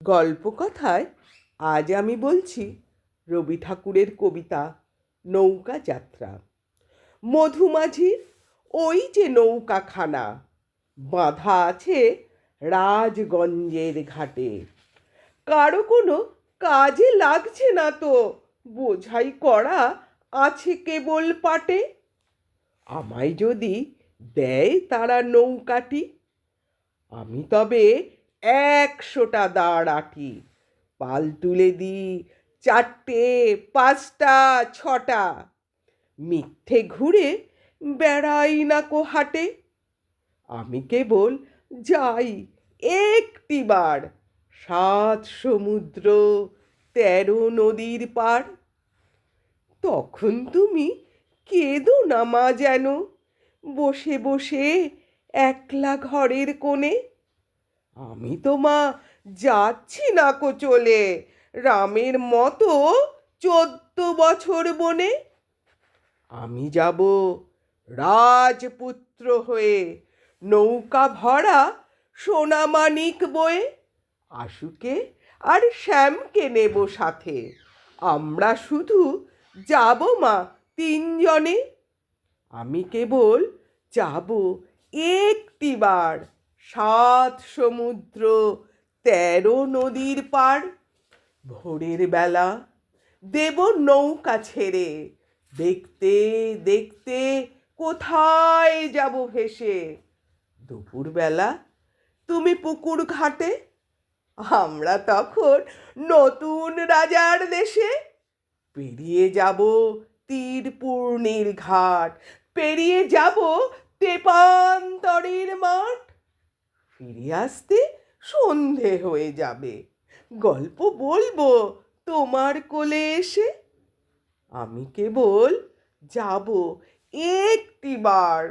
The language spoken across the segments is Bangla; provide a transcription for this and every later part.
গল্পকথায় আজ আমি বলছি রবি ঠাকুরের কবিতা নৌকা যাত্রা। মধুমাঝির ওই যে নৌকাখানা বাঁধা আছে রাজগঞ্জের ঘাটে। কারো কোনো কাজে লাগছে না তো, বোঝাই করা আছে কেবল পাটে। আমায় যদি দেয় তারা নৌকাটি, আমি তবে 100টা দাঁড় আঁটি। পাল তুলে দিই 4টে 5টা 6টা, মিথ্যে ঘুরে বেড়াই না কো হাটে। আমি কেবল যাই একটিবার 7 সমুদ্র 13 নদীর পার। তখন তুমি কেঁদো না মা যেন, বসে বসে একলা ঘরের কোণে। আমি তো মা যাচ্ছি না কো চলে, রামের মতো 14 বছর বনে। আমি যাব রাজপুত্র হয়ে, নৌকা ভরা সোনামানিক বয়ে। আশুকে আর শ্যামকে নেব সাথে, আমরা শুধু যাব মা 3 জনে। আমি কেবল যাব একটিবার 7 সমুদ্র 13 নদীর পার। ভোরের বেলা দেব নৌকা ছেড়ে, দেখতে দেখতে কোথায় যাব ভেসে। দুপুরবেলা তুমি পুকুর ঘাটে, আমরা তখন নতুন রাজার দেশে। পেরিয়ে যাব তীরপূর্ণির ঘাট, পেরিয়ে যাব তেপান্তরের মাঠ। ফিরে আসতে সন্ধে হয়ে যাবে, গল্প বলবো তোমার কোলে এসে। আমি কেবল যাব একটিবার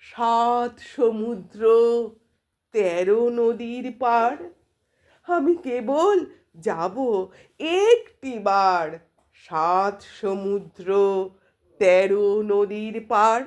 7 সমুদ্র 13 নদীর পার। আমি কেবল যাব একটিবার 7 সমুদ্র 13 নদীর পার।